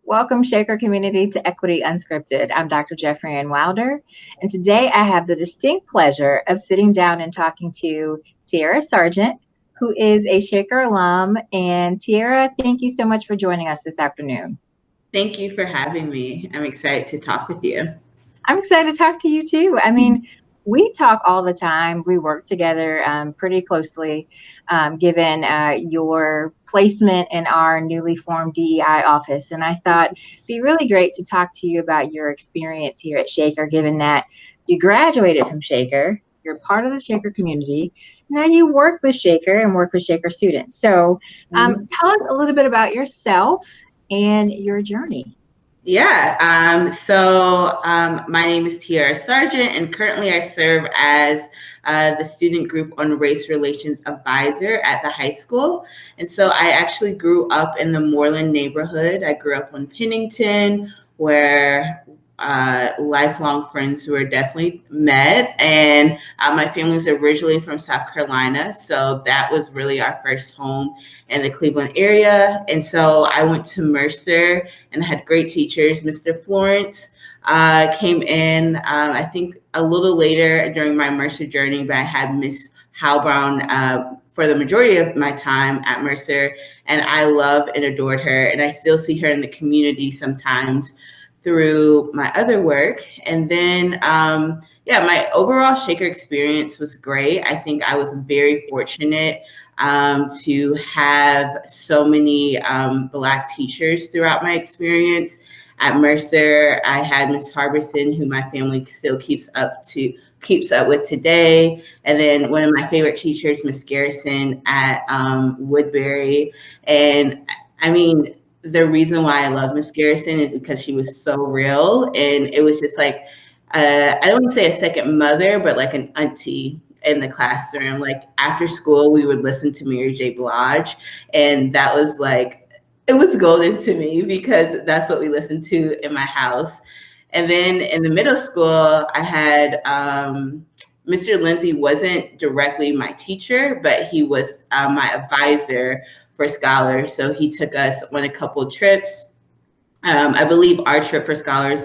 Welcome, Shaker community, to Equity Unscripted. I'm Dr. JeffriAnne Wilder, and today I have the distinct pleasure of sitting down and talking to Tiara Sargeant, who is a Shaker alum. And Tiara, thank you so much for joining us this afternoon. Thank you for having me. I'm excited to talk with you. I'm excited to talk to you too. I mean, we talk all the time. We work together pretty closely, given your placement in our newly formed DEI office. And I thought it'd be really great to talk to you about your experience here at Shaker, given that you graduated from Shaker, you're part of the Shaker community, now you work with Shaker and work with Shaker students. So tell us a little bit about yourself and your journey. Yeah, my name is Tiara Sargeant, and currently I serve as the Student Group on Race Relations Advisor at the high school. And so I actually grew up in the Moreland neighborhood. I grew up on Pennington, where lifelong friends were definitely met. And my family is originally from South Carolina, so that was really our first home in the Cleveland area. And so I went to Mercer and had great teachers. Mr. Florence came in, I think a little later during my Mercer journey, but I had Miss Hal Brown for the majority of my time at Mercer, and I loved and adored her. And I still see her in the community sometimes through my other work. And then, my overall Shaker experience was great. I think I was very fortunate to have so many Black teachers throughout my experience. At Mercer, I had Miss Harbison, who my family still keeps up with today. And then one of my favorite teachers, Miss Garrison at Woodbury. And I mean, the reason why I love Miss Garrison is because she was so real, and it was just like, I don't want to say a second mother, but like an auntie in the classroom. Like after school, we would listen to Mary J. Blige, and that was like, it was golden to me because that's what we listened to in my house. And then in the middle school, I had Mr. Lindsay wasn't directly my teacher, but he was my advisor for scholars. So he took us on a couple trips. I believe our trip for scholars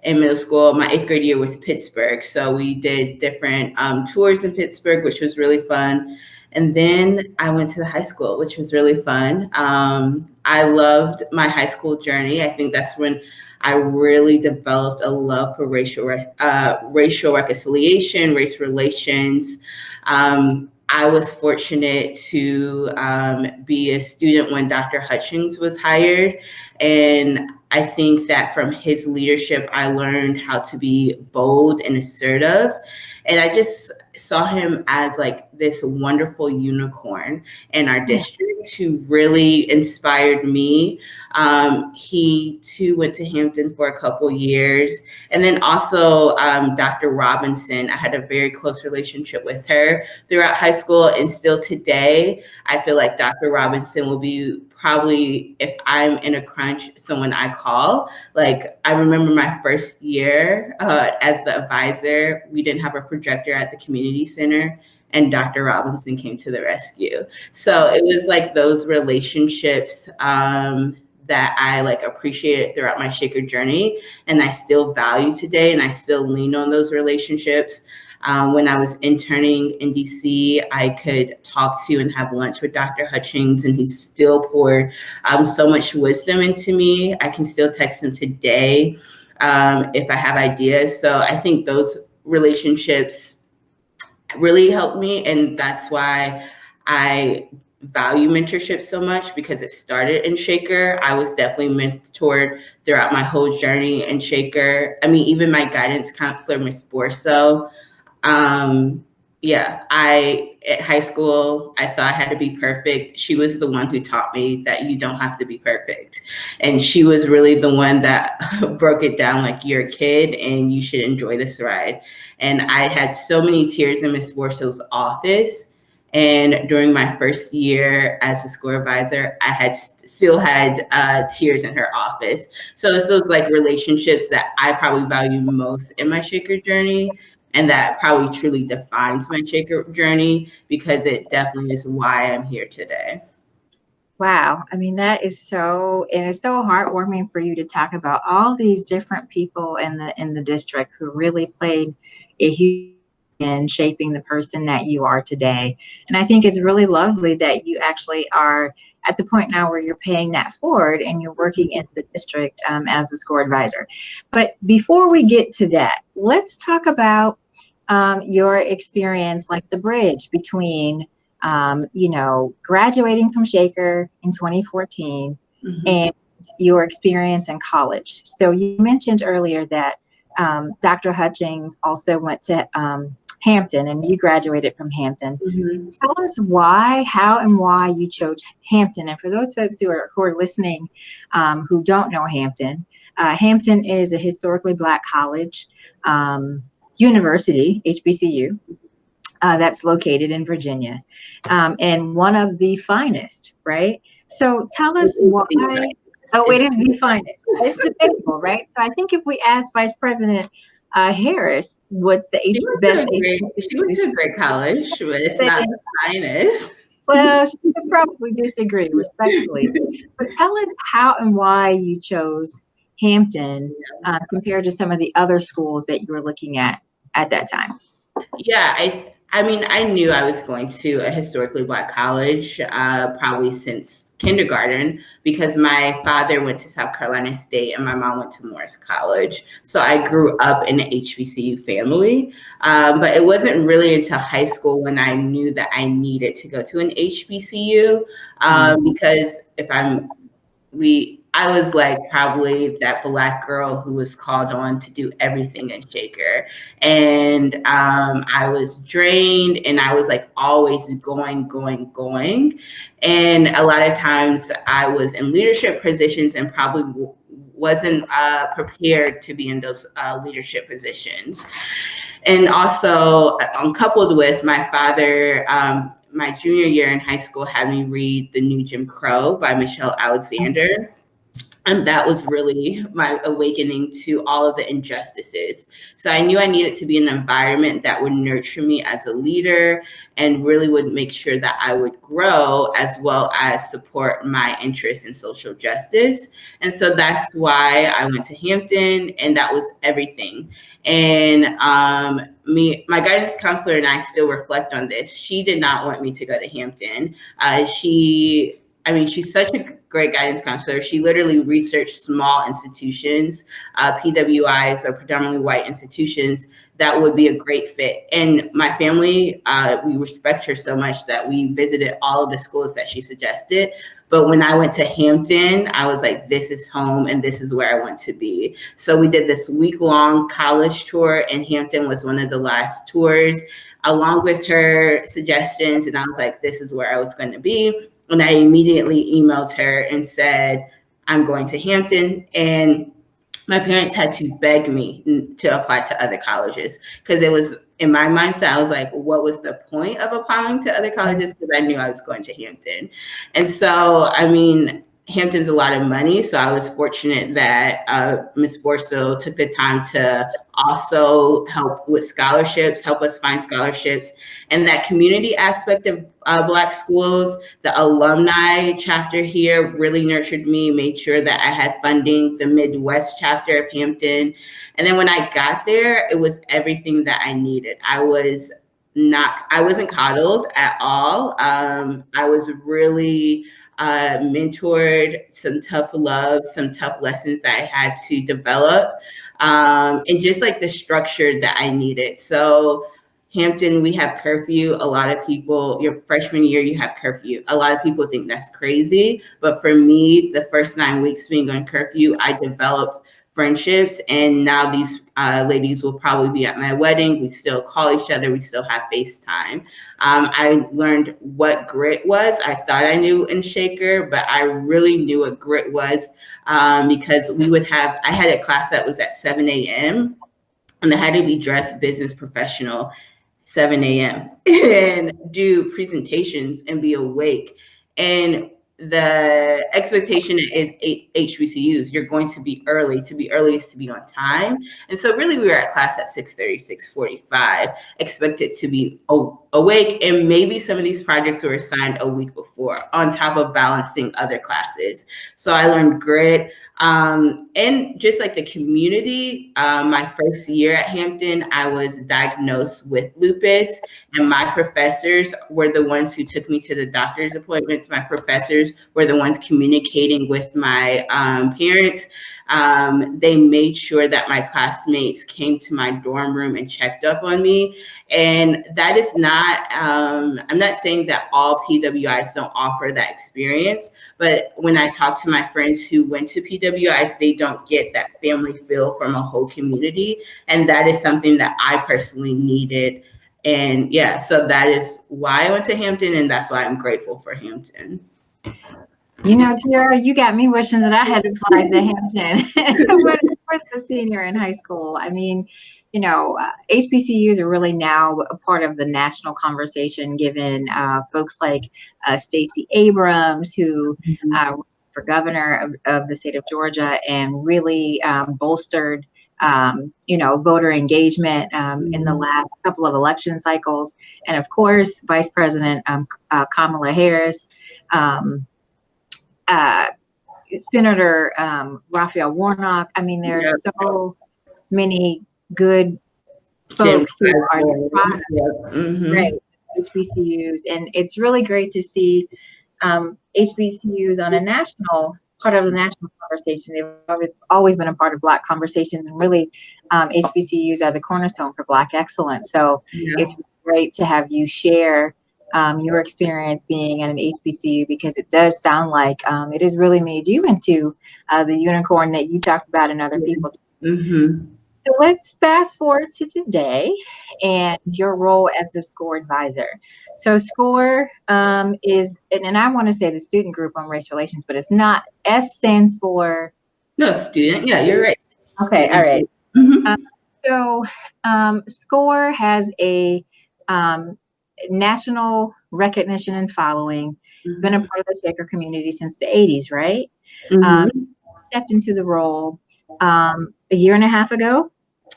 in middle school, my 8th grade year, was Pittsburgh. So we did different tours in Pittsburgh, which was really fun. And then I went to the high school, which was really fun. I loved my high school journey. I think that's when I really developed a love for racial reconciliation, race relations. I was fortunate to be a student when Dr. Hutchings was hired. And I think that from his leadership, I learned how to be bold and assertive. And I just saw him as like this wonderful unicorn in our district who really inspired me. He too went to Hampton for a couple years. And then also Dr. Robinson, I had a very close relationship with her throughout high school, and still today, I feel like Dr. Robinson will be probably, if I'm in a crunch, someone I call. Like I remember my first year as the advisor, we didn't have a projector at the community center, and Dr. Robinson came to the rescue. So it was like those relationships that I like appreciated throughout my Shaker journey, and I still value today, and I still lean on those relationships. When I was interning in DC, I could talk to and have lunch with Dr. Hutchings, and he still poured so much wisdom into me. I can still text him today if I have ideas. So I think those relationships really helped me, and that's why I value mentorship so much, because it started in Shaker. I was definitely mentored throughout my whole journey in Shaker. I mean, even my guidance counselor, Miss Borso. At high school, I thought I had to be perfect. She was the one who taught me that you don't have to be perfect. And she was really the one that broke it down like, you're a kid and you should enjoy this ride. And I had so many tears in Miss Borso's office. And during my first year as a SGORR advisor, I still had tears in her office. So it's those like relationships that I probably value most in my Shaker journey. And that probably truly defines my Shaker journey, because it definitely is why I'm here today. Wow. I mean, that is so, and it's so heartwarming for you to talk about all these different people in the district who really played a huge in shaping the person that you are today. And I think it's really lovely that you actually are at the point now where you're paying that forward and you're working in the district as a SGORR advisor. But before we get to that, let's talk about your experience, like the bridge between graduating from Shaker in 2014 and your experience in college. So you mentioned earlier that Dr. Hutchings also went to Hampton, and you graduated from Hampton. Tell us why, how, and why you chose Hampton. And for those folks who are listening who don't know Hampton, Hampton is a historically Black college, university, HBCU, that's located in Virginia, and one of the finest, right? So tell us why. Oh, it is the finest. It's debatable, right? So I think if we ask Vice President Harris, what's the best HBCU? She went to a great college, but it's not the finest. Well, she would probably disagree respectfully. But tell us how and why you chose Hampton compared to some of the other schools that you were looking at that time. Yeah, I mean, I knew I was going to a historically Black college probably since kindergarten, because my father went to South Carolina State and my mom went to Morris College. So I grew up in an HBCU family, but it wasn't really until high school when I knew that I needed to go to an HBCU because I was like probably that Black girl who was called on to do everything in Shaker. And I was drained and I was like always going. And a lot of times I was in leadership positions and probably wasn't prepared to be in those leadership positions. And also coupled with my father, my junior year in high school had me read The New Jim Crow by Michelle Alexander. And that was really my awakening to all of the injustices. So I knew I needed to be in an environment that would nurture me as a leader and really would make sure that I would grow, as well as support my interest in social justice. And so that's why I went to Hampton, and that was everything. And my guidance counselor and I still reflect on this. She did not want me to go to Hampton. She's such a great guidance counselor. She literally researched small institutions, PWIs, or predominantly white institutions that would be a great fit. And my family, we respect her so much that we visited all of the schools that she suggested. But when I went to Hampton, I was like, this is home and this is where I want to be. So we did this week-long college tour, and Hampton was one of the last tours, along with her suggestions. And I was like, this is where I was going to be. And I immediately emailed her and said, I'm going to Hampton. And my parents had to beg me to apply to other colleges, because it was, in my mindset, I was like, what was the point of applying to other colleges? Because I knew I was going to Hampton. And so, Hampton's a lot of money. So I was fortunate that Ms. Borso took the time to also help with scholarships, help us find scholarships. And that community aspect of Black schools, the alumni chapter here really nurtured me, made sure that I had funding, the Midwest chapter of Hampton. And then when I got there, it was everything that I needed. I wasn't coddled at all. I was really mentored, some tough love, some tough lessons that I had to develop, and just like the structure that I needed. So Hampton, we have curfew. A lot of people, your freshman year, you have curfew. A lot of people think that's crazy. But for me, the first 9 weeks being on curfew, I developed friendships. And now these ladies will probably be at my wedding. We still call each other. We still have FaceTime. I learned what grit was. I thought I knew in Shaker, but I really knew what grit was because I had a class that was at 7 a.m. and I had to be dressed business professional 7 a.m. and do presentations and be awake. And the expectation is HBCUs, you're going to be early. To be early is to be on time. And so really we were at class at 6:30, 6:45, expected to be awake, and maybe some of these projects were assigned a week before on top of balancing other classes. So I learned grit, and just like the community. My first year at Hampton, I was diagnosed with lupus, and my professors were the ones who took me to the doctor's appointments. My professors were the ones communicating with my parents. They made sure that my classmates came to my dorm room and checked up on me. And that is not, I'm not saying that all PWIs don't offer that experience, but when I talk to my friends who went to PWIs, they don't get that family feel from a whole community. And that is something that I personally needed. And yeah, so that is why I went to Hampton, and that's why I'm grateful for Hampton. You know, Tiara, you got me wishing that I had applied to Hampton when I was a senior in high school. I mean, you know, HBCUs are really now a part of the national conversation, given folks like Stacey Abrams, who for governor of the state of Georgia, and really bolstered, you know, voter engagement in the last couple of election cycles. And of course, Vice President Kamala Harris, Senator Raphael Warnock. I mean, there are so many good folks who are right, HBCUs, and it's really great to see HBCUs on a national part of the national conversation. They've always been a part of Black conversations, and really HBCUs are the cornerstone for Black excellence. So it's great to have you share your experience being at an HBCU, because it does sound like it has really made you into the unicorn that you talked about and other people. So let's fast forward to today and your role as the SGORR advisor. So SGORR is, and I want to say the Student Group on Race Relations, but it's not. S stands for? No, student. Yeah, you're right. Okay, all right. So SGORR has a national recognition and following. It's been a part of the Shaker community since the 80s, right? Stepped into the role a year and a half ago.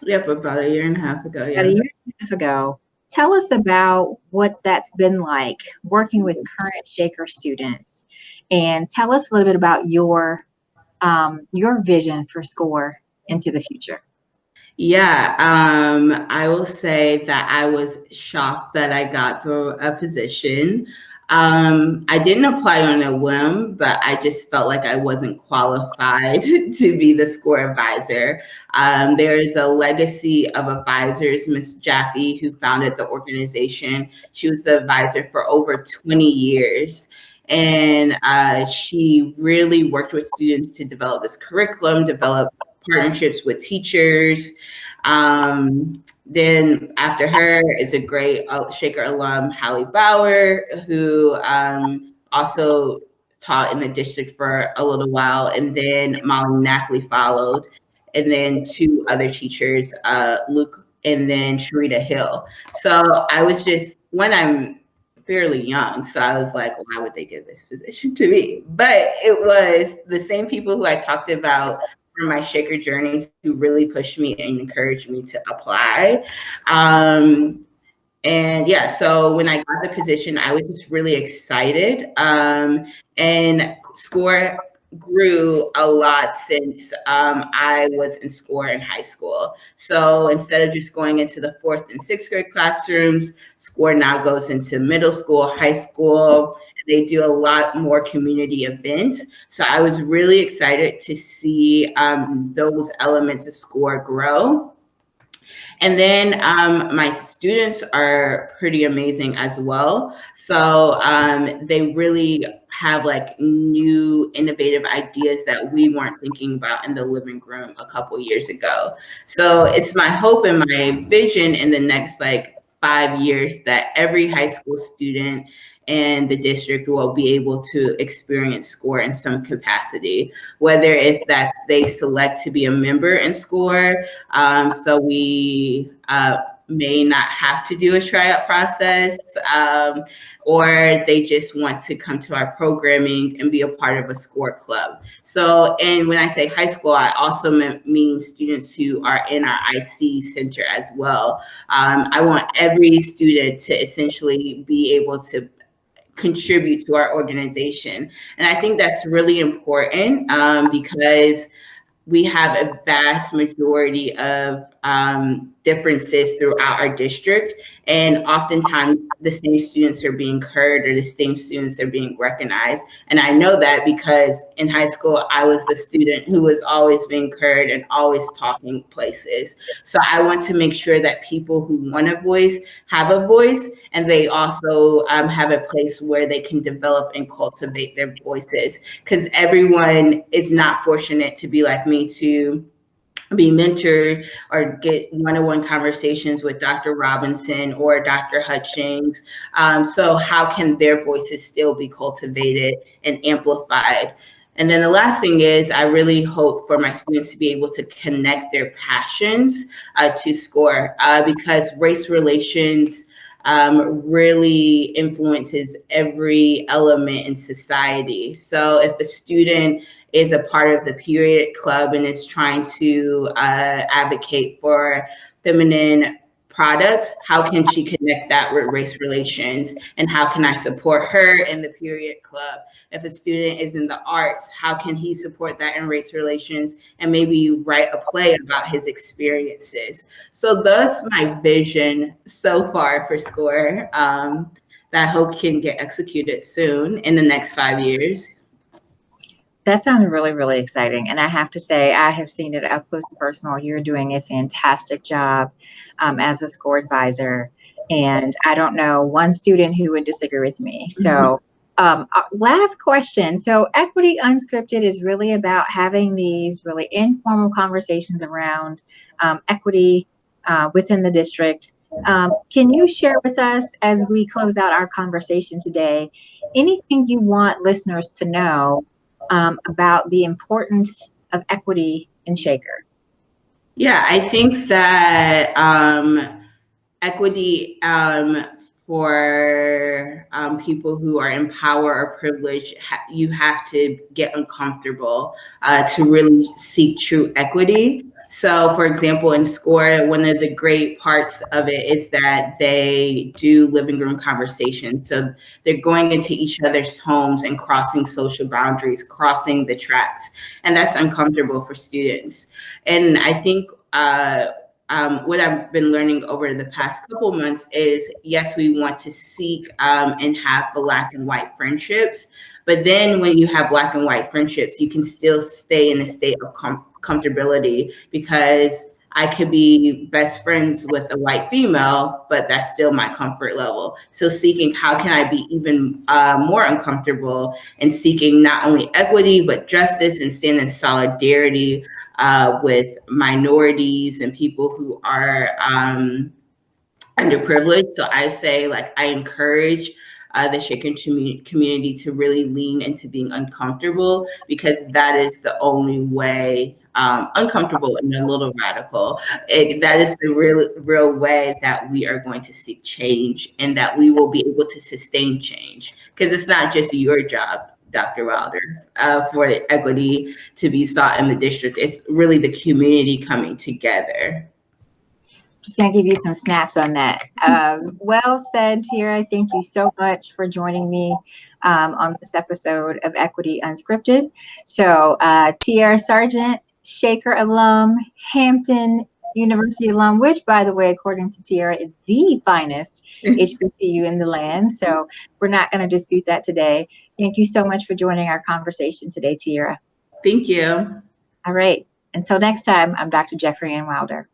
Yep, about a year and a half ago. Yeah. About a year and a half ago. Tell us about what that's been like working with current Shaker students, and tell us a little bit about your vision for SGORR into the future. Yeah, I will say that I was shocked that I got a position. I didn't apply on a whim, but I just felt like I wasn't qualified to be the SGORR advisor. There's a legacy of advisors, Ms. Jaffe, who founded the organization. She was the advisor for over 20 years. And she really worked with students to develop this curriculum, develop partnerships with teachers. Then after her is a great Shaker alum, Hallie Bauer, who also taught in the district for a little while. And then Molly Knackley followed. And then two other teachers, Luke and then Sharita Hill. So I was just, when I'm fairly young, so I was like, why would they give this position to me? But it was the same people who I talked about from my Shaker journey who really pushed me and encouraged me to apply. And yeah, so when I got the position, I was just really excited. And SGORR grew a lot since I was in SGORR in high school. So instead of just going into the 4th and 6th grade classrooms, SGORR now goes into middle school, high school. They do a lot more community events. So I was really excited to see those elements of SGORR grow. And then my students are pretty amazing as well. So they really have like new innovative ideas that we weren't thinking about in the living room a couple years ago. So it's my hope and my vision in the next like 5 years that every high school student and the district will be able to experience SGORR in some capacity, whether if that's they select to be a member in SGORR. So we may not have to do a tryout process, or they just want to come to our programming and be a part of a SGORR club. So, and when I say high school, I also mean students who are in our IC center as well. I want every student to essentially be able to contribute to our organization. And I think that's really important because we have a vast majority of differences throughout our district. And oftentimes the same students are being heard or the same students are being recognized. And I know that because in high school, I was the student who was always being heard and always talking places. So I want to make sure that people who want a voice have a voice, and they also have a place where they can develop and cultivate their voices, because everyone is not fortunate to be like me, to be mentored or get one-on-one conversations with Dr. Robinson or Dr. Hutchings. So how can their voices still be cultivated and amplified? And then the last thing is, I really hope for my students to be able to connect their passions to SGORR, because race relations really influences every element in society. So if a student is a part of the period club and is trying to advocate for feminine products, how can she connect that with race relations? And how can I support her in the period club? If a student is in the arts, how can he support that in race relations and maybe write a play about his experiences? So that's my vision so far for SGORR, that I hope can get executed soon in the next 5 years. That sounds really, really exciting. And I have to say, I have seen it up close and personal. You're doing a fantastic job as a SGORR advisor. And I don't know one student who would disagree with me. So last question. So Equity Unscripted is really about having these really informal conversations around equity within the district. Can you share with us, as we close out our conversation today, anything you want listeners to know about the importance of equity in Shaker? Yeah, I think that equity for people who are in power or privileged, you have to get uncomfortable to really seek true equity. So, for example, in SGORR, one of the great parts of it is that they do living room conversations. So they're going into each other's homes and crossing social boundaries, crossing the tracks, and that's uncomfortable for students. And I think what I've been learning over the past couple months is, yes, we want to seek and have Black and white friendships, but then when you have Black and white friendships, you can still stay in a state of comfortability, because I could be best friends with a white female, but that's still my comfort level. So seeking how can I be even more uncomfortable, and seeking not only equity, but justice, and stand in solidarity with minorities and people who are underprivileged. So I say, like, I encourage the Shaker community to really lean into being uncomfortable, because that is the only way, uncomfortable and a little radical. That is the real way that we are going to seek change, and that we will be able to sustain change, because it's not just your job, Dr. Wilder, for equity to be sought in the district. It's really the community coming together. Just gonna give you some snaps on that. Well said, Tiara. Thank you so much for joining me on this episode of Equity Unscripted. So Tiara Sargeant, Shaker alum, Hampton University alum, which, by the way, according to Tiara, is the finest HBCU in the land. So we're not going to dispute that today. Thank you so much for joining our conversation today, Tiara. Thank you. All right. Until next time, I'm Dr. JeffriAnne Wilder.